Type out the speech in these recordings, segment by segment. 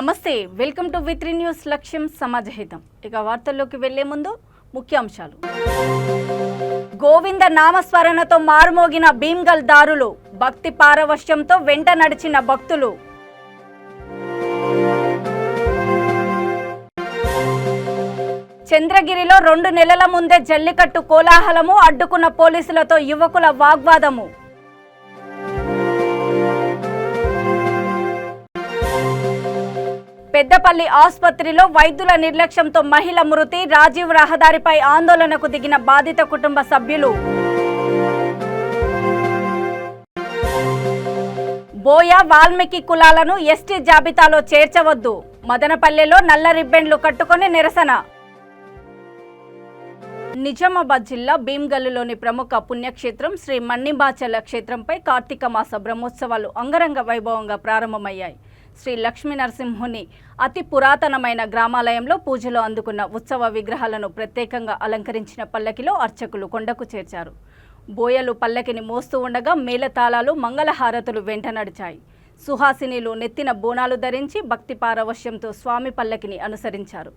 నమస్తే, welcome to వి3 news. లక్ష్యం సమాజహితం. ఇక వార్తల్లోకి వెళ్లే ముందు ముఖ్యాంశాలు. గోవింద నామస్మరణతో మారుమోగిన భీమ్గల్ దారులు, భక్తి పారవశ్యంతో వెంట నడిచిన భక్తులు. చంద్రగిరిలో 2 నెలల ముందే జల్లికట్టు కోలాహలము, అడ్డుకున్న పోలీసులతో యువకుల వాగ్వాదము. పెద్దపల్లి ఆసుపత్రిలో వైద్యుల నిర్లక్ష్యంతో మహిళ మృతి, రాజీవ్ రహదారిపై ఆందోళనకు దిగిన బాధిత కుటుంబ సభ్యులు. బోయ వాల్మీకి కులాలను ఎస్టీ జాబితాలో చేర్చవద్దు, మదనపల్లెలో నల్ల రిబ్బెన్లు కట్టుకొని నిరసన. నిజామాబాద్ జిల్లా భీమ్గల్లులోని ప్రముఖ పుణ్యక్షేత్రం శ్రీ మన్నిబాచల క్షేత్రంపై కార్తీక మాస బ్రహ్మోత్సవాలు అంగరంగ వైభవంగా ప్రారంభమయ్యాయి. శ్రీ లక్ష్మీ నరసింహుని అతి పురాతనమైన గ్రామాలయంలో పూజలు అందుకున్న ఉత్సవ విగ్రహాలను ప్రత్యేకంగా అలంకరించిన పల్లకిలో అర్చకులు కొండకు చేర్చారు. బోయలు పల్లకిని మోస్తూ ఉండగా మేళతాళాలు, మంగళహారతులు వెంట నడిచాయి. సుహాసినీలు నెత్తిన బోనాలు ధరించి భక్తి పారవశ్యంతో స్వామి పల్లకిని అనుసరించారు.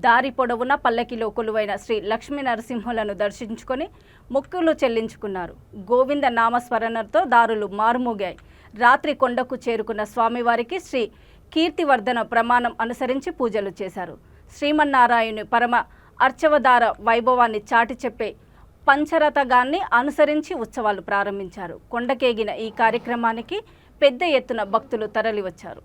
దారి పొడవున పల్లకిలో కొలువైన శ్రీ లక్ష్మీ నరసింహులను దర్శించుకొని మొక్కులు చెల్లించుకున్నారు. గోవింద నామస్మరణతో దారులు మారుమోగాయి. రాత్రి కొండకు చేరుకున్న స్వామివారికి శ్రీ కీర్తివర్ధన ప్రమాణం అనుసరించి పూజలు చేశారు. శ్రీమన్నారాయణుని పరమ అర్చవదార వైభవాన్ని చాటి చెప్పే పంచరథగాన్ని అనుసరించి ఉత్సవాలు ప్రారంభించారు. కొండకేగిన ఈ కార్యక్రమానికి పెద్ద ఎత్తున భక్తులు తరలివచ్చారు.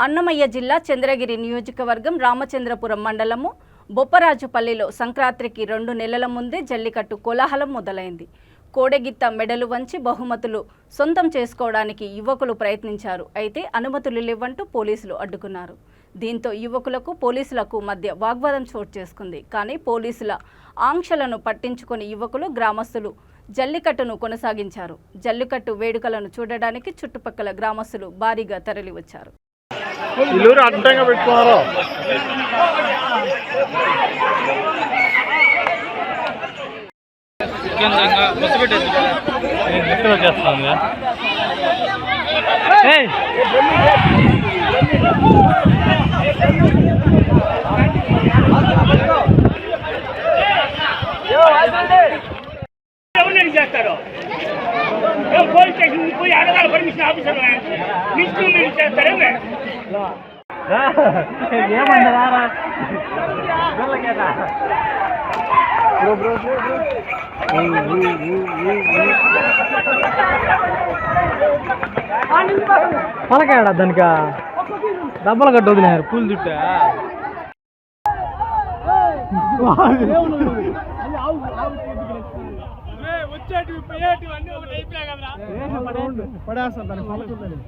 అన్నమయ్య జిల్లా చంద్రగిరి నియోజకవర్గం రామచంద్రపురం మండలము బొప్పరాజుపల్లిలో సంక్రాంతికి 2 నెలల ముందే జల్లికట్టు కోలాహలం మొదలైంది. కోడెగిత్త మెడలు వంచి బహుమతులు సొంతం చేసుకోవడానికి యువకులు ప్రయత్నించారు. అయితే అనుమతులు లేవంటూ పోలీసులు అడ్డుకున్నారు. దీంతో యువకులకు పోలీసులకు మధ్య వాగ్వాదం చోటు చేసుకుంది. కానీ పోలీసుల ఆంక్షలను పట్టించుకొని యువకులు, గ్రామస్తులు జల్లికట్టును కొనసాగించారు. జల్లికట్టు వేడుకలను చూడడానికి చుట్టుపక్కల గ్రామస్తులు భారీగా తరలివచ్చారు. ఇల్లూరు అడ్డంగా పెట్టుకున్నారు. వచ్చేస్తుంది. చేస్తారు పోలీస్ స్టేషన్ పోయి అడగాలి పర్మిషన్ ఆఫీసర్ నిష్ఠ మీరు చేస్తారేమే ఏమన్నారా పలకాడా దానిక డబ్బలు కట్ట వదిలేరు పూలు చుట్టా పడేస్తాను దాని పలకుందని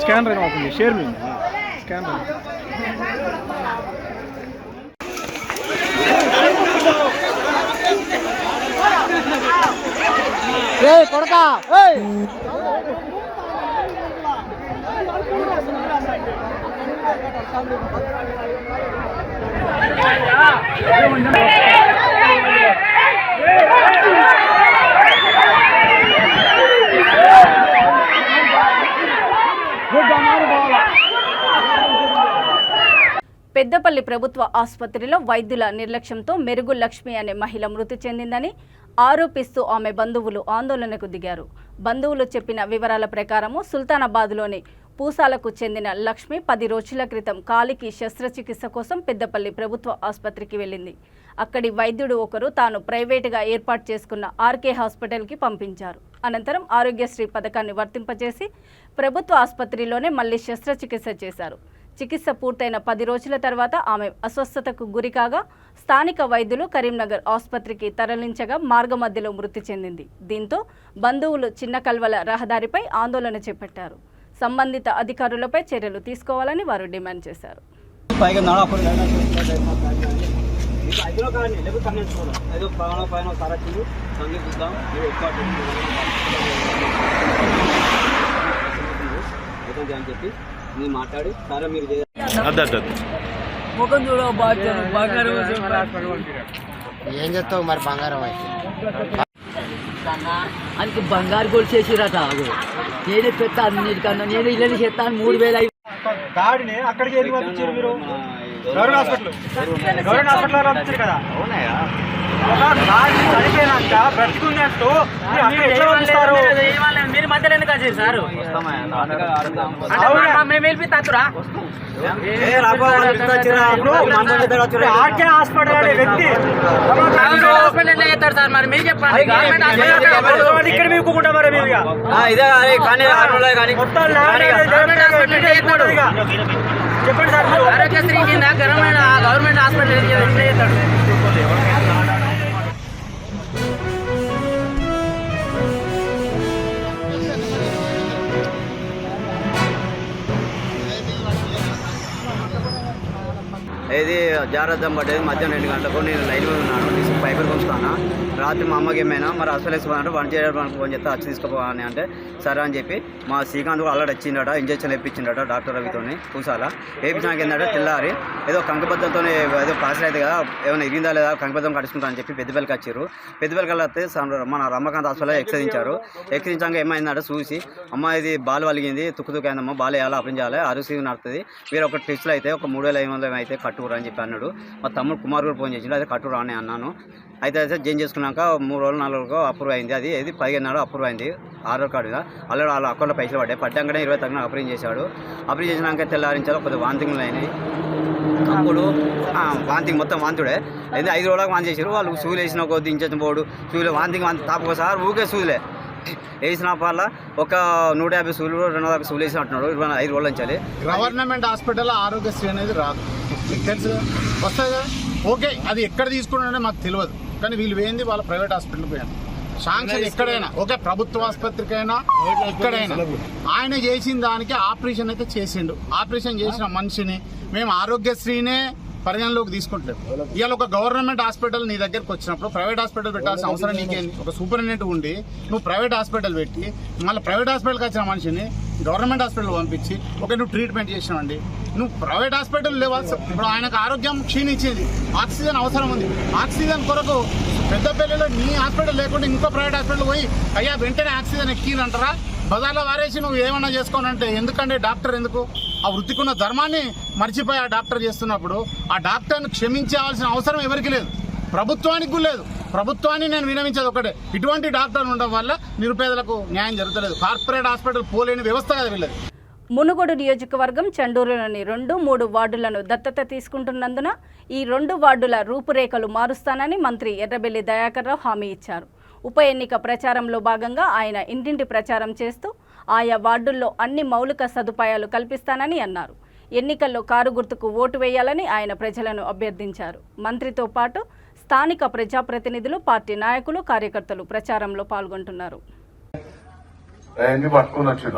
స్కానర్ అయినా అవుతుంది షేర్ మీ స్కానర్ కొడకా పెద్దపల్లి ప్రభుత్వ ఆసుపత్రిలో వైద్యుల నిర్లక్ష్యంతో మెరుగు లక్ష్మి అనే మహిళ మృతి చెందిందని ఆరోపిస్తూ ఆమె బంధువులు ఆందోళనకు దిగారు. బంధువులు చెప్పిన వివరాల ప్రకారము సుల్తానాబాద్లోని పూసాలకు చెందిన లక్ష్మి 10 రోజుల క్రితం కాలికి శస్త్రచికిత్స కోసం పెద్దపల్లి ప్రభుత్వ ఆసుపత్రికి వెళ్ళింది. అక్కడి వైద్యుడు ఒకరు తాను ప్రైవేటుగా ఏర్పాటు చేసుకున్న ఆర్కే హాస్పిటల్కి పంపించారు. అనంతరం ఆరోగ్యశ్రీ పథకాన్ని వర్తింపజేసి ప్రభుత్వ ఆసుపత్రిలోనే మళ్లీ శస్త్రచికిత్స చేశారు. చికిత్స పూర్తయిన 10 రోజుల తర్వాత ఆమె అస్వస్థతకు గురికాగా స్థానిక వైద్యులు కరీంనగర్ ఆసుపత్రికి తరలించగా మార్గమధ్యలో మృతి చెందింది. దీంతో బంధువులు చిన్న కల్వల రహదారిపై ఆందోళన చేపట్టారు. సంబంధిత అధికారులపై చర్యలు తీసుకోవాలని వారు డిమాండ్ చేశారు. మాట్లాడి సరే మీరు ముఖం చూడ బంగారం ఏం చెప్తావు మరి బంగారం అయితే అందుకు బంగారు గోల్డ్ చేసిరట. నేనే పెడతా అన్నిటికన్నా నేను ఇల్లు చేస్తాను 3000 దాడిని అక్కడికి వెళ్ళి పంపించారు మీరు గవర్నమెంట్ హాస్పిటల్ పంపించారు కదా. అవునాయా చనిపోయినాక బ్రతికున్నట్టు మీరు మధ్యలో ఎందుకు వచ్చారు సార్? మేము వెళ్ళిపోతారా ఆర్కే హాస్పిటల్ అనే వ్యక్తి హాస్పిటల్ ఎట్లా చేస్తారు సార్? మరి మీరు చెప్పండి. ఇక్కడ మీకుంటా మరి మేము ఇదే కానీ చెప్పండి సార్. ఆరోగ్యశ్రీ కింద గవర్నమెంట్ హాస్పిటల్ ఎట్లా చేస్తాడు? ఇది జాగ్రత్త పడ్డది. మధ్యాహ్నం 2 గంటలకు నేను లైన్లో ఉన్నాను. పైపర్ కొంచుతాను. రాత్రి మా అమ్మకి ఏమైనా మరి అసలేసుకోవాలంటే 1 చేయడానికి ఫోన్ చేస్తే వచ్చి తీసుకుపోవాలని అంటే సరే అని చెప్పి మా శ్రీకాంత్ కూడా అల్లడి వచ్చిండట. Injection వేయించిండట doctor రవితోని Pusala. వేయించినాక ఏంటంటే తెల్లారి ఏదో కంకబద్ధంతో ఏదో పాస్ అయితే కదా ఏమైనా ఇరిందా లేదా కంకబద్ధం కడుచుకుంటా అని చెప్పి పెద్దపల్లికి వచ్చారు. పెద్దపల్లికి వస్తే మన రమ్మకాంత్ హాస్పిటల్ ఎక్సరించారు. ఎక్సరించాక ఏమైందంటే చూసి అమ్మ ఇది బాల్ వలిగింది తుక్కుతుకైందమ్మా బాల్ వేయాలి ఆపరేషన్ చేయాలి అరుసీ నడుతుంది మీరు ఒక టెస్ట్లో అయితే ఒక 3500 అయితే కట్టుకురా అని చెప్పి అన్నాడు. మా తమ్ముడు కుమార్ కూడా ఫోన్ చేసిండు. అదే కట్టురా అని అన్నాను. అయితే జాయిన్ చేసుకున్నాక 3 రోజులు 4 రోజులకు అప్రూవ్ అయింది. అది 15 నాడు అప్రూవ్ అయింది ఆధార్ కార్డు మీద. అలాగే వాళ్ళ అకౌంట్లో పైసలు పడ్డాయి. పడ్డాకనే 20 తగ్గిన అప్రూవ్ చేశాడు. అప్రూవ్ చేసినాక తెల్లారించాలో కొద్దిగా వాంతింగ్లు అయినాయి. అప్పుడు వాంతింగ్ మొత్తం వాంతుడే అయితే 5 రోజులకు వాంతి చేసారు. వాళ్ళు సూలు వేసిన కొద్ది ఇంచెం పోడు సూలు వాంతింగ్ తాపకోసారి ఊకే సూలే వేసిన వల్ల ఒక 150 సూలు 250 సూలు వేసిన అంటున్నాడు. 5 రోజుల నుంచి గవర్నమెంట్ హాస్పిటల్ ఆరోగ్యశ్రీ అనేది రాదు, మీకు తెలుసు వస్తుంది కదా. ఓకే, అది ఎక్కడ తీసుకున్నారో మాకు తెలియదు, కానీ వీళ్ళు వేయింది వాళ్ళ ప్రైవేట్ హాస్పిటల్ పోయాను. శాంక్షన్ ఎక్కడైనా ఓకే, ప్రభుత్వ ఆసుపత్రికైనా ఎక్కడైనా ఆయన చేసిన దానికి ఆపరేషన్ అయితే చేసిండు. ఆపరేషన్ చేసిన మనిషిని మేము ఆరోగ్యశ్రీనే పరిగణలోకి తీసుకుంటలేదు. ఇవాళ ఒక గవర్నమెంట్ హాస్పిటల్ నీ దగ్గరకు వచ్చినప్పుడు ప్రైవేట్ హాస్పిటల్ పెట్టాల్సిన అవసరం నీకేంది? ఒక సూపరింటెండెంట్ ఉండి నువ్వు ప్రైవేట్ హాస్పిటల్ పెట్టి మళ్ళీ ప్రైవేట్ హాస్పిటల్కి వచ్చిన మనిషిని గవర్నమెంట్ హాస్పిటల్ పంపించి ఓకే నువ్వు ట్రీట్మెంట్ చేసినావండి, నువ్వు ప్రైవేట్ హాస్పిటల్ లేవాల్సి. ఇప్పుడు ఆయనకు ఆరోగ్యం క్షీణించింది, ఆక్సిజన్ అవసరం ఉంది. ఆక్సిజన్ కొరకు పెద్దపల్లిలో నీ హాస్పిటల్ లేకుండా ఇంకో ప్రైవేట్ హాస్పిటల్ పోయి అయ్యా వెంటనే ఆక్సిజన్ ఎక్కిరంటారా? బజార్లో వారేసి నువ్వు ఏమన్నా చేసుకోనంటే ఎందుకంటే డాక్టర్ ఎందుకు? ఆ వృత్తికున్న ధర్మాన్ని మర్చిపోయి ఆ డాక్టర్ చేస్తున్నప్పుడు ఆ డాక్టర్ను క్షమించాల్సిన అవసరం ఎవరికి లేదు, ప్రభుత్వానికి కూడా లేదు. ప్రభుత్వాన్ని నేను వినవించేది ఒకటే, ఇటువంటి డాక్టర్లు ఉండడం వల్ల నిరుపేదలకు న్యాయం జరుగుతలేదు. కార్పొరేట్ హాస్పిటల్ పోలేని వ్యవస్థ కదా వీళ్ళది. మునుగోడు నియోజకవర్గం చండూరులోని 2, 3 వార్డులను దత్తత తీసుకుంటున్నందున ఈ 2 వార్డుల రూపురేఖలు మారుస్తానని మంత్రి ఎర్రబెల్లి దయాకర్ రావు హామీ ఇచ్చారు. ఉప ఎన్నిక ప్రచారంలో భాగంగా ఆయన ఇంటింటి ప్రచారం చేస్తూ ఆయా వార్డుల్లో అన్ని మౌలిక సదుపాయాలు కల్పిస్తానని అన్నారు. ఎన్నికల్లో కారు గుర్తుకు ఓటు వేయాలని ఆయన ప్రజలను అభ్యర్థించారు. మంత్రితో పాటు స్థానిక ప్రజాప్రతినిధులు, పార్టీ నాయకులు, కార్యకర్తలు ప్రచారంలో పాల్గొంటున్నారు.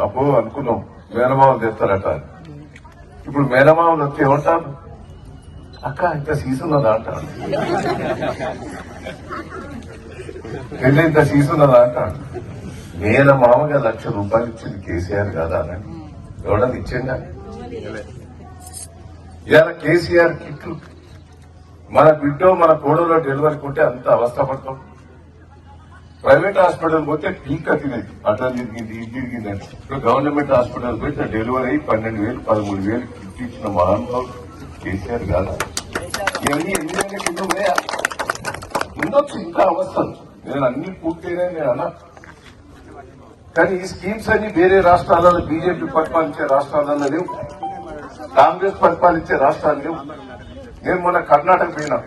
అప్పుడు అనుకున్నాం మేనమామలు తెస్తారట. ఇప్పుడు మేనమామలు వచ్చి ఏమంటారు? అక్క ఇంత సీజన్ ఉందా అంటారు, ఇంత సీజన్ ఉందా అంటారు. మేనమామగా ₹1,00,000 ఇచ్చింది కేసీఆర్ కదా అని ఎవడన్నా ఇచ్చిందా? ఇవాళ కేసీఆర్ కిట్లు మన బిడ్డో మన కోడలో డెలివరీ ఉంటే అంత అవస్థపడతాం. ప్రైవేట్ హాస్పిటల్ పోతే టీకా తినేది, అట్లా తిరిగింది ఇది తిరిగిందని. ఇప్పుడు గవర్నమెంట్ హాస్పిటల్ పోతే డెలివరీ అయ్యి 12,000 13,000 కిట్ ఇచ్చిన మహానుభావుడు కేసీఆర్ కాదా? ఇవన్నీ ఎన్ని ఉన్నాయా? ఉండొచ్చు ఇంకా అవస్థలు, నేను అన్ని పూర్తయినా నేను అన్నా. కానీ ఈ స్కీమ్స్ అన్ని వేరే రాష్ట్రాలలో బీజేపీ పరిపాలించే రాష్ట్రాలలో లేవు, కాంగ్రెస్ పరిపాలించే రాష్ట్రాలు లేవు. నేను మొన్న కర్ణాటక పోయినా,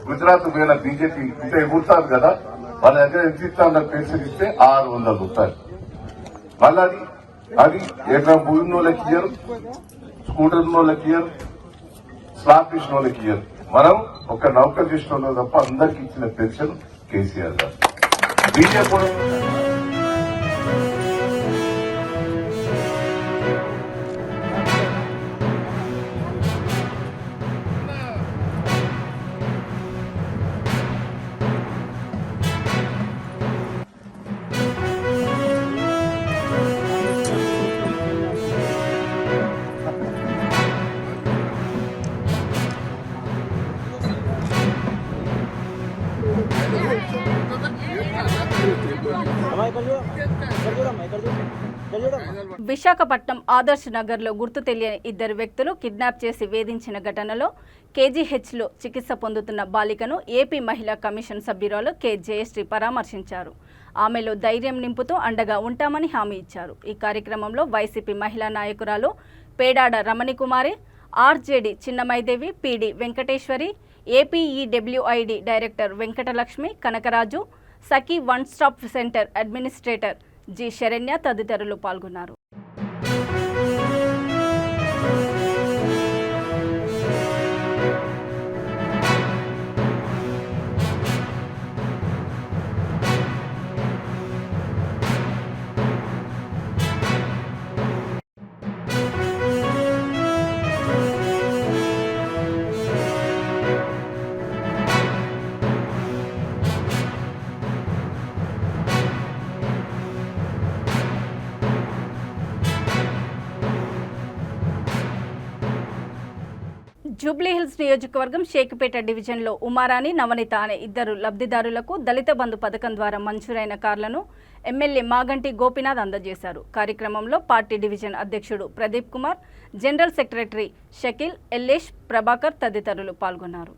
గుజరాత్ పోయినా, బీజేపీ ఇంత ఎగురుతారు కదా, వాళ్ళ దగ్గర ఎంత ఇస్తాను పెన్షన్ ఇస్తే ₹600. మళ్ళీ అది ఎక్కడ భూమి వాళ్ళకి ఇయ్యరు, స్కూటర్ వాళ్ళకి ఇయ్యరు, స్లాబ్ ఇచ్చిన వాళ్ళకి ఇయ్యరు. మనం ఒక నౌకర్ చేసిన వాళ్ళు తప్ప అందరికి ఇచ్చిన పెన్షన్ కేసీఆర్ గారు. బీజేపీ విశాఖపట్నం ఆదర్శ్ నగర్లో గుర్తు తెలియని 2 వ్యక్తులు కిడ్నాప్ చేసి వేధించిన ఘటనలో కేజీహెచ్లో చికిత్స పొందుతున్న బాలికను ఏపీ మహిళా కమిషన్ సభ్యురాలు కె జయశ్రీ పరామర్శించారు. ఆమెలో ధైర్యం నింపుతూ అండగా ఉంటామని హామీ ఇచ్చారు. ఈ కార్యక్రమంలో వైసీపీ మహిళా నాయకురాలు Pedada Ramanikumari, RJD Chinnamaidevi, PD Venkateswari, APEWID director Venkatalakshmi, Kanakaraju, Sakhi one stop centre administrator G Saranya తదితరులు పాల్గొన్నారు. జూబ్లీహిల్స్ నియోజకవర్గం షేక్పేట డివిజన్లో ఉమారాణి, నవనీత అనే 2 లబ్ధిదారులకు దళిత బంధు పథకం ద్వారా మంజూరైన కార్లను ఎమ్మెల్యే మాగంటి గోపీనాథ్ అందజేశారు. కార్యక్రమంలో పార్టీ డివిజన్ అధ్యక్షుడు ప్రదీప్ కుమార్, జనరల్ సెక్రటరీ షకీల్, ఎల్లేష్, ప్రభాకర్ తదితరులు పాల్గొన్నారు.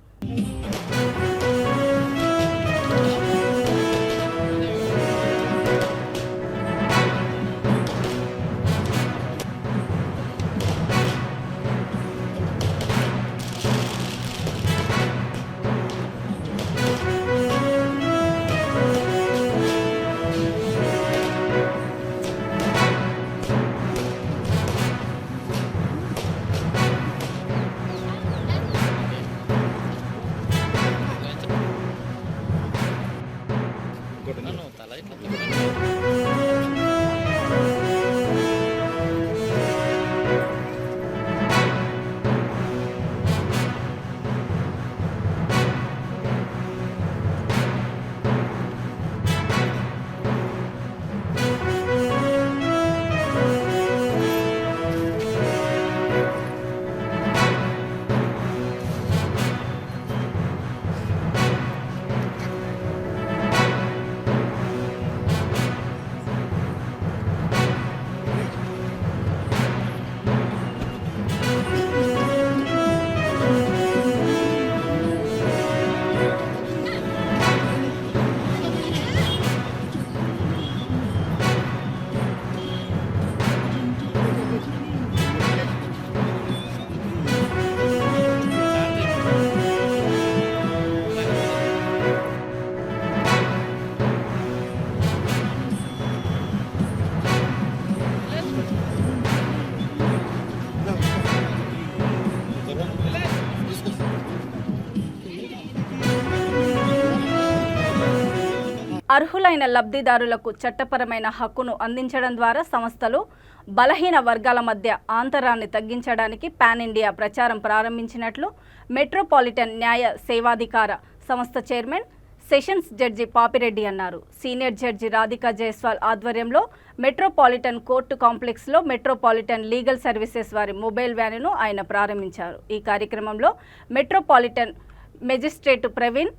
అర్హులైన లబ్ధిదారులకు చట్టపరమైన హక్కును అందించడం ద్వారా సంస్థలు బలహీన వర్గాల మధ్య అంతరాన్ని తగ్గించడానికి పాన్ ఇండియా ప్రచారం ప్రారంభించినట్లు మెట్రోపాలిటన్ న్యాయ సేవాధికార సంస్థ చైర్మన్ సెషన్స్ జడ్జి పాపిరెడ్డి అన్నారు. సీనియర్ జడ్జి రాధికా జైస్వాల్ ఆధ్వర్యంలో మెట్రోపాలిటన్ కోర్టు కాంప్లెక్స్లో మెట్రోపాలిటన్ లీగల్ సర్వీసెస్ వారి మొబైల్ వ్యానును ఆయన ప్రారంభించారు. ఈ కార్యక్రమంలో మెట్రోపాలిటన్ మెజిస్ట్రేట్ ప్రవీణ్,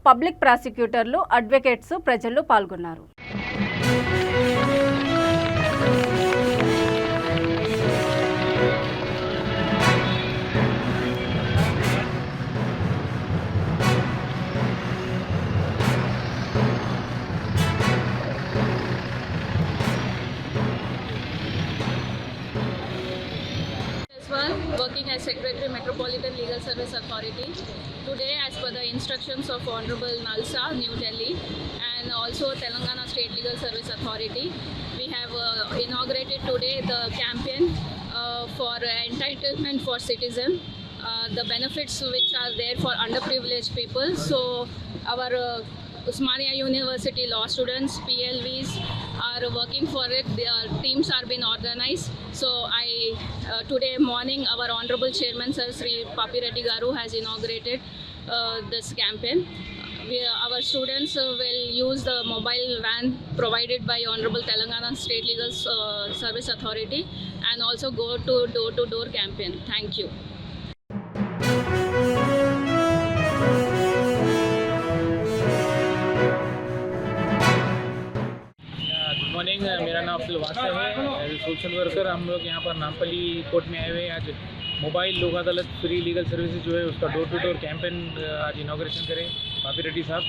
పబ్లిక్ ప్రాసిక్యూటర్లు, అడ్వకేట్స్, ప్రజలు పాల్గొన్నారు. Working as Secretary Metropolitan Legal Service Authority. Today, as per the instructions of Honorable Nalsa, New Delhi, and also Telangana State Legal Service Authority, we have inaugurated today the campaign for entitlement for citizens, the benefits which are there for underprivileged people. So, our Usmania University law students, PLVs, are working for it. Their teams are being organized. So today morning our Honorable Chairman Sir Sri Papireddy Garu has inaugurated this campaign. Our students will use the mobile van provided by Honorable Telangana State Legal Service Authority and also go to door campaign. Thank you. Morning, मेरा नाम अब्दुल वासा है, as a social worker. हम लोग यहाँ पर Nampally court में आए हुए हैं। आज मोबाइल लोक अदालत फ्री लीगल सर्विसेज जो है उसका डोर टू डोर कैंपेन आज इनाग्रेशन करें पापिरेड्डी साहब।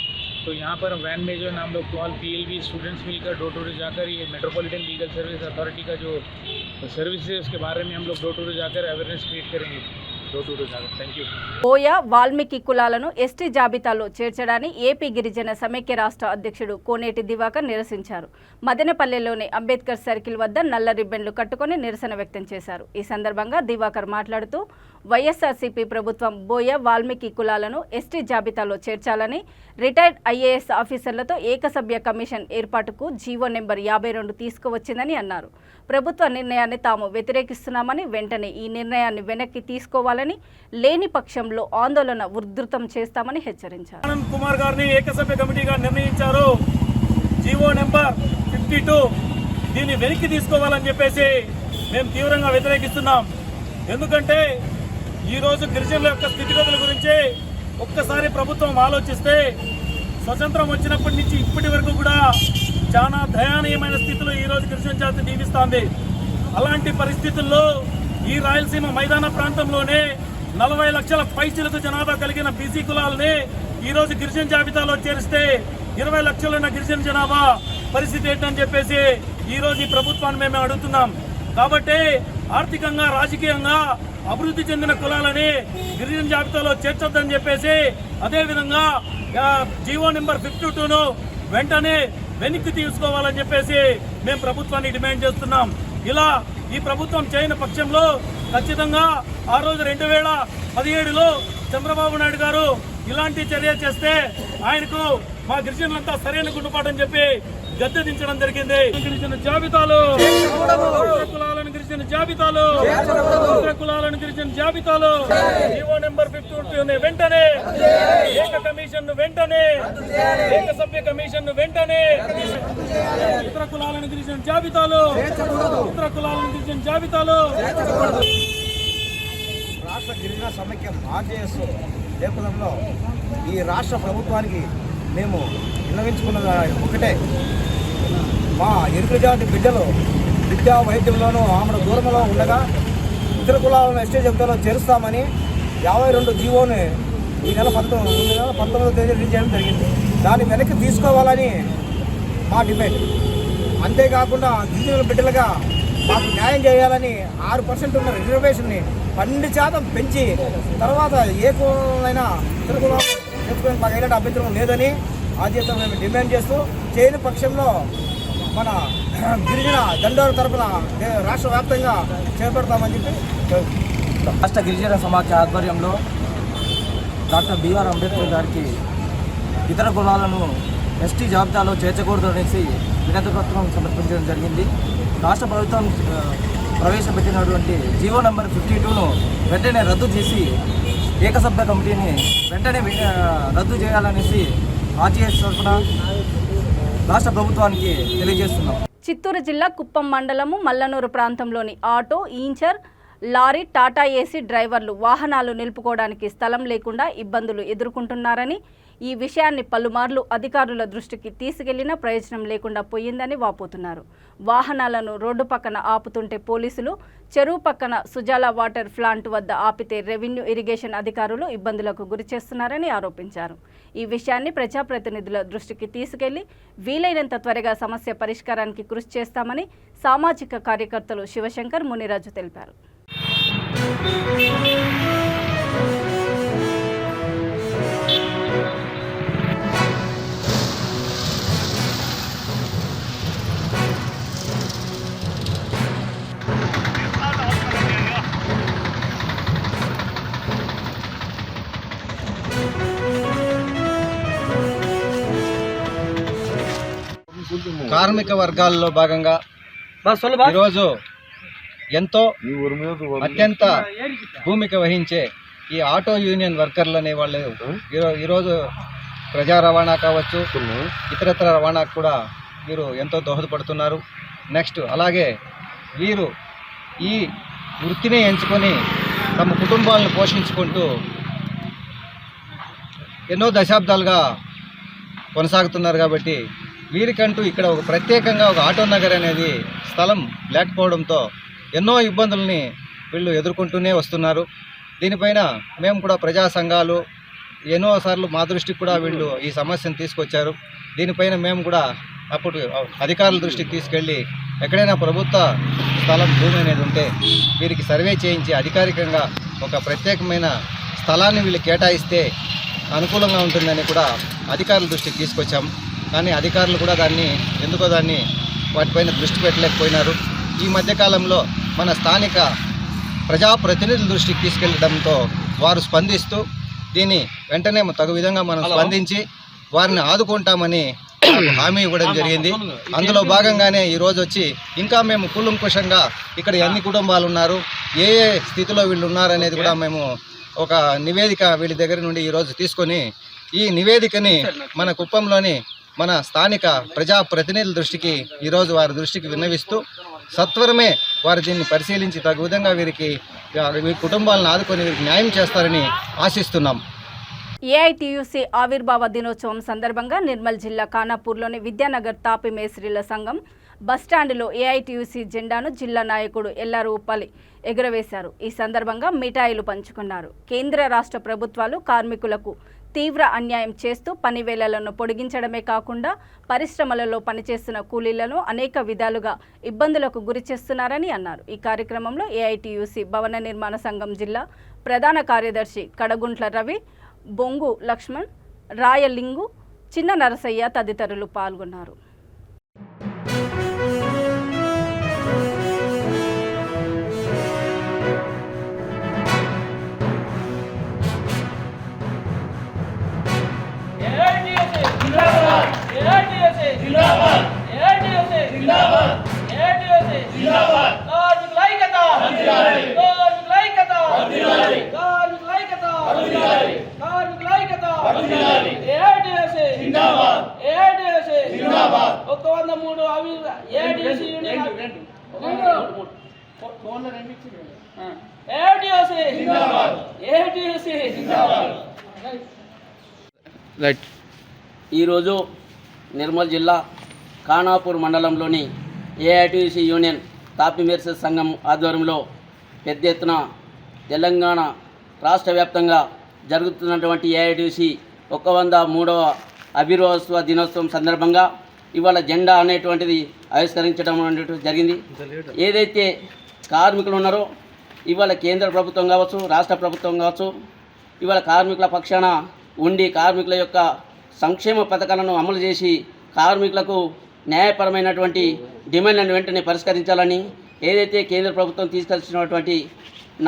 तो यहाँ पर वैन में जो है हम लोग 12 PLV स्टूडेंट्स मिलकर डोर टू डोर जाकर ये मेट्रोपॉलिटन लीगल सर्विस अथॉरिटी का जो सर्विस है उसके बारे में हम लोग डोर टू डोर जाकर अवेयरनेस क्रिएट करेंगे। బోయ వాల్మీకి కులాలను ఎస్టీ జాబితాలో చేర్చడాన్ని ఏపీ గిరిజన సమైక్య రాష్ట్ర అధ్యక్షుడు కోనేటి దివాకర్ నిరసించారు. మదనపల్లెలోని అంబేద్కర్ సర్కిల్ వద్ద నల్ల రిబ్బన్లు కట్టుకొని నిరసన వ్యక్తం చేశారు. ఈ సందర్భంగా దివాకర్ మాట్లాడుతూ వైఎస్ఆర్సీపీ ప్రభుత్వం బోయ వాల్మీకి కులాలను ఎస్టీ జాబితాలో చేర్చాలని రిటైర్డ్ IAS ఆఫీసర్లతో ఏకసభ్య కమిషన్ ఏర్పాటుకు జీవో నెంబర్ 52 తీసుకువచ్చిందని అన్నారు. ప్రభుత్వ నిర్ణయాన్ని తాము వ్యతిరేకిస్తున్నామని, వెంటనే ఈ నిర్ణయాన్ని వెనక్కి తీసుకోవాలని, లేని పక్షంలో ఆందోళన ఉధృతం చేస్తామని హెచ్చరించారు. ఆనంద్ కుమార్ గారిని ఏకసభ్య కమిటీగా నిర్ణయించారు. జీవో నెంబర్ 52 దీన్ని వెనక్కి తీసుకోవాలని చెప్పేసి మేము తీవ్రంగా వ్యతిరేకిస్తున్నాం. ఎందుకంటే ఈరోజు గిరిజనుల యొక్క స్థితిగతుల గురించి ఒక్కసారి ప్రభుత్వం ఆలోచిస్తే స్వతంత్రం వచ్చినప్పటి నుంచి ఇప్పటి వరకు కూడా చాలా దయనీయమైన స్థితిలో ఈరోజు గిరిజన జాతి జీవిస్తోంది. అలాంటి పరిస్థితుల్లో ఈ రాయలసీమ మైదాన ప్రాంతంలోనే 40 లక్షల పైచిలకు జనాభా కలిగిన బీసీ కులాలని ఈరోజు గిరిజన జాబితాలో చేరిస్తే 20 లక్షలున్న గిరిజన జనాభా పరిస్థితి ఏంటని చెప్పేసి ఈరోజు ఈ ప్రభుత్వాన్ని మేము అడుగుతున్నాం. కాబట్టి ఆర్థికంగా, రాజకీయంగా అభివృద్ధి చెందిన కులాలని గిరిజన జాబితాలో చేర్చొద్దని చెప్పేసి, అదేవిధంగా జీవో నెంబర్ 52ను వెంటనే వెనక్కి తీసుకోవాలని చెప్పేసి మేము ప్రభుత్వాన్ని డిమాండ్ చేస్తున్నాం. ఇలా ఈ ప్రభుత్వం చేయని పక్షంలో ఖచ్చితంగా ఆ రోజు 2017లో చంద్రబాబు నాయుడు గారు ఇలాంటి చర్య చేస్తే ఆయనకు మా గిరిజనులంతా సరైన గుండుపాటని చెప్పి గద్దె దించడం జరిగింది. గిరిజన జాబితాలు కులాలను గిరిజన జాబితాలు కులాలను గిరిజన జాబితాలు జీవో నెంబర్ 52 వెంటనే ఏక కమిషన్ వెంటనే ఏక సభ్య కమిషన్ వెంటనే ఇతర కులాలను గిరిజన జాబితాలు ఇతర కులాలను గిరిజన జాబితాలు రాష్ట్ర గిరిజన సమైక్యం ఆర్జేఎస్ నేపథ్యంలో ఈ రాష్ట్ర ప్రభుత్వానికి మేము విన్నవించుకున్నది ఒకటే, మా ఎరుకుల జాతి బిడ్డలు విద్యా వైద్యంలోనూ ఆమె దూరంలో ఉండగా ఇతర కులాలను ఎస్టీ జాబితాలో చేరుస్తామని 52 జీవోని ఈ నెల 19వ తేదీ రిలీజ్ చేయడం జరిగింది. దాన్ని వెనక్కి తీసుకోవాలని మా డిమాండ్. అంతేకాకుండా గిరిజనుల బిడ్డలుగా మాకు న్యాయం చేయాలని 6% ఉన్న రిజర్వేషన్ని 12% పెంచి తర్వాత ఏ కులమైనా ఇతర కులాలు చేసుకుని మాకు ఎలాంటి అభ్యంతరం లేదని ఆద్యత మేము డిమాండ్ చేస్తూ చేయని పక్షంలో మన గిరిజన దండోర తరఫున రాష్ట్ర వ్యాప్తంగా చేపడతామని చెప్పి రాష్ట్ర గిరిజన సమాఖ్య ఆధ్వర్యంలో డాక్టర్ బిఆర్ అంబేద్కర్ గారికి ఇతర కులాలను ఎస్టీ జాబితాలో చేర్చకూడదు అనేసి వినతి పత్రం సమర్పించడం జరిగింది. రాష్ట్ర ప్రభుత్వం ప్రవేశపెట్టినటువంటి జీవో నెంబర్ 52ను వెంటనే రద్దు చేసి ఏకసభ్య కమిటీని వెంటనే రద్దు చేయాలనేసి ఆర్టీఎస్ తరఫున రాష్ట్ర ప్రభుత్వానికి తెలియజేస్తున్నాం. చిత్తూరు జిల్లా కుప్పం మండలము మల్లనూరు ప్రాంతంలోని ఆటో, ఈంచర్, లారీ, టాటా ఏసీ డ్రైవర్లు వాహనాలు నిలుపుకోవడానికి స్థలం లేకుండా ఇబ్బందులు ఎదుర్కొంటున్నారని, ఈ విషయాన్ని పలుమార్లు అధికారుల దృష్టికి తీసుకెళ్లినా ప్రయోజనం లేకుండా పోయిందని వాపోతున్నారు. వాహనాలను రోడ్డు పక్కన ఆపుతుంటే పోలీసులు, చెరువు పక్కన సుజాల వాటర్ ప్లాంట్ వద్ద ఆపితే రెవెన్యూ ఇరిగేషన్ అధికారులు ఇబ్బందులకు గురిచేస్తున్నారని ఆరోపించారు. ఈ విషయాన్ని ప్రజాప్రతినిధుల దృష్టికి తీసుకెళ్లి వీలైనంత త్వరగా సమస్య పరిష్కారానికి కృషి చేస్తామని సామాజిక కార్యకర్తలు శివశంకర్, మునిరాజు తెలిపారు. కార్మిక వర్గాల్లో భాగంగా ఈరోజు ఎంతో అత్యంత భూమిక వహించే ఈ ఆటో యూనియన్ వర్కర్లు అనే వాళ్ళు ఈరోజు ప్రజా రవాణా కావచ్చు, ఇతరత్ర రవాణాకు కూడా వీరు ఎంతో దోహదపడుతున్నారు. నెక్స్ట్ అలాగే వీరు ఈ వృత్తిని ఎంచుకొని తమ కుటుంబాలను పోషించుకుంటూ ఎన్నో దశాబ్దాలుగా కొనసాగుతున్నారు. కాబట్టి వీరికంటూ ఇక్కడ ఒక ప్రత్యేకంగా ఒక ఆటో నగర్ అనేది స్థలం లేకపోవడంతో ఎన్నో ఇబ్బందుల్ని వీళ్ళు ఎదుర్కొంటూనే వస్తున్నారు. దీనిపైన మేము కూడా ప్రజా సంఘాలు ఎన్నోసార్లు మా దృష్టికి కూడా వీళ్ళు ఈ సమస్యను తీసుకొచ్చారు. దీనిపైన మేము కూడా అప్పుడు అధికారుల దృష్టికి తీసుకెళ్ళి ఎక్కడైనా ప్రభుత్వ స్థలం భూమి అనేది ఉంటే వీరికి సర్వే చేయించి అధికారికంగా ఒక ప్రత్యేకమైన స్థలాన్ని వీళ్ళు కేటాయిస్తే అనుకూలంగా ఉంటుందని కూడా అధికారుల దృష్టికి తీసుకొచ్చాం. కానీ అధికారులు కూడా దాన్ని వాటిపైన దృష్టి పెట్టలేకపోయినారు. ఈ మధ్యకాలంలో మన స్థానిక ప్రజాప్రతినిధుల దృష్టికి తీసుకెళ్లడంతో వారు స్పందిస్తూ దీన్ని వెంటనే తగు విధంగా మనం స్పందించి వారిని ఆదుకుంటామని హామీ ఇవ్వడం జరిగింది. అందులో భాగంగానే ఈరోజు వచ్చి ఇంకా మేము కూలంకుషంగా ఇక్కడ ఎన్ని కుటుంబాలు ఉన్నారు, ఏ ఏ స్థితిలో వీళ్ళు ఉన్నారనేది కూడా మేము ఒక నివేదిక వీళ్ళ దగ్గర నుండి ఈరోజు తీసుకొని ఈ నివేదికని మన కుప్పంలోని మన స్థానిక ప్రజాప్రతినిధుల దృష్టికి ఈరోజు వారి దృష్టికి విన్నవిస్తూ సత్వరమే వారు దీన్ని పరిశీలించి తగు విధంగా వీరి కుటుంబాలను ఆదుకొని వీరికి న్యాయం చేస్తారని ఆశిస్తున్నాం. ఏఐటీయూసీ ఆవిర్భావ దినోత్సవం సందర్భంగా నిర్మల్ జిల్లా ఖానాపూర్లోని విద్యానగర్ తాపి మేస్త్రీల సంఘం బస్టాండులో ఏఐటీయూసీ జెండాను జిల్లా నాయకుడు ఎల్లారు ఉప్పలి ఎగురవేశారు. ఈ సందర్భంగా మిఠాయిలు పంచుకున్నారు. కేంద్ర రాష్ట్ర ప్రభుత్వాలు కార్మికులకు తీవ్ర అన్యాయం చేస్తూ పని వేళలను పొడిగించడమే కాకుండా పరిశ్రమలలో పనిచేస్తున్న కూలీలను అనేక విధాలుగా ఇబ్బందులకు గురి చేస్తున్నారని అన్నారు. ఈ కార్యక్రమంలో ఏఐటీయూసీ భవన నిర్మాణ సంఘం జిల్లా ప్రధాన కార్యదర్శి కడగుంట్ల రవి, బొంగు లక్ష్మణ్, రాయలింగు, చిన్న నరసయ్య తదితరులు పాల్గొన్నారు. జిల్లా ఈరోజు నిర్మల్ జిల్లా ఖానాపూర్ మండలంలోని ఏఐటీసీ యూనియన్ తాపీ మెర్సెస్ సంఘం ఆధ్వర్యంలో పెద్ద ఎత్తున తెలంగాణ రాష్ట్ర వ్యాప్తంగా జరుగుతున్నటువంటి ఏఐటీసీ 103వ ఆవిర్భావ దినోత్సవం సందర్భంగా ఇవాళ జెండా అనేటువంటిది ఆవిష్కరించడం అనేటువంటి జరిగింది. ఏదైతే కార్మికులు ఉన్నారో ఇవాళ కేంద్ర ప్రభుత్వం కావచ్చు, రాష్ట్ర ప్రభుత్వం కావచ్చు, ఇవాళ కార్మికుల పక్షాన ఉండి కార్మికుల యొక్క సంక్షేమ పథకాలను అమలు చేసి కార్మికులకు న్యాయపరమైనటువంటి డిమాండ్లను వెంటనే పరిష్కరించాలని, ఏదైతే కేంద్ర ప్రభుత్వం తీసుకొచ్చినటువంటి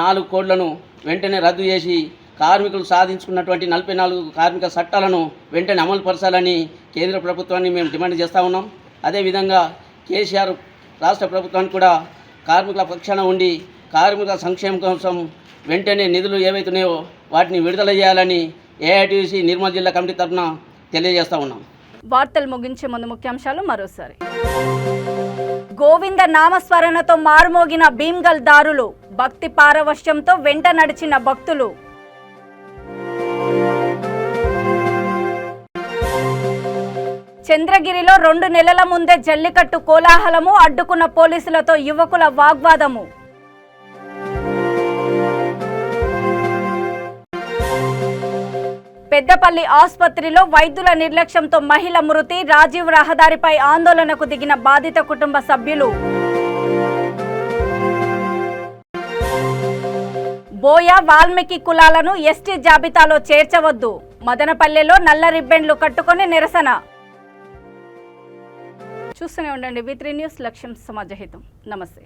4 కోడ్లను వెంటనే రద్దు చేసి కార్మికులు సాధించుకున్నటువంటి 44 కార్మిక చట్టాలను వెంటనే అమలు పరచాలని కేంద్ర ప్రభుత్వాన్ని మేము డిమాండ్ చేస్తూ ఉన్నాం. అదేవిధంగా కేసీఆర్ రాష్ట్ర ప్రభుత్వానికి కూడా కార్మికుల పక్షాన ఉండి కార్మికుల సంక్షేమం కోసం వెంటనే నిధులు ఏవైతున్నాయో వాటిని విడుదల చేయాలని ఏఐటీసీ నిర్మల్ జిల్లా కమిటీ తరఫున తెలియజేస్తూ ఉన్నాం. వార్తలు ముగించే ముందు ముఖ్యాంశాలు మరోసారి. గోవింద నామస్మరణతో మారుమోగిన భీమ్గల్ దారులు, భక్తి పారవశ్యంతో వెంట నడిచిన భక్తులు. చంద్రగిరిలో 2 నెలల ముందే జల్లికట్టు కోలాహలము, అడ్డుకున్న పోలీసులతో యువకుల వాగ్వాదము. పెద్దపల్లి ఆసుపత్రిలో వైద్యుల నిర్లక్ష్యంతో మహిళ మృతి, రాజీవ్ రహదారిపై ఆందోళనకు దిగిన బాధిత కుటుంబ సభ్యులు. బోయ వాల్మీకి కులాలను ఎస్టీ జాబితాలో చేర్చవద్దు, మదనపల్లెలో నల్ల రిబ్బెన్లు కట్టుకొని నిరసన. చూస్తూనే ఉండండి V3 న్యూస్, లక్ష్యం సమాజహితం. నమస్తే.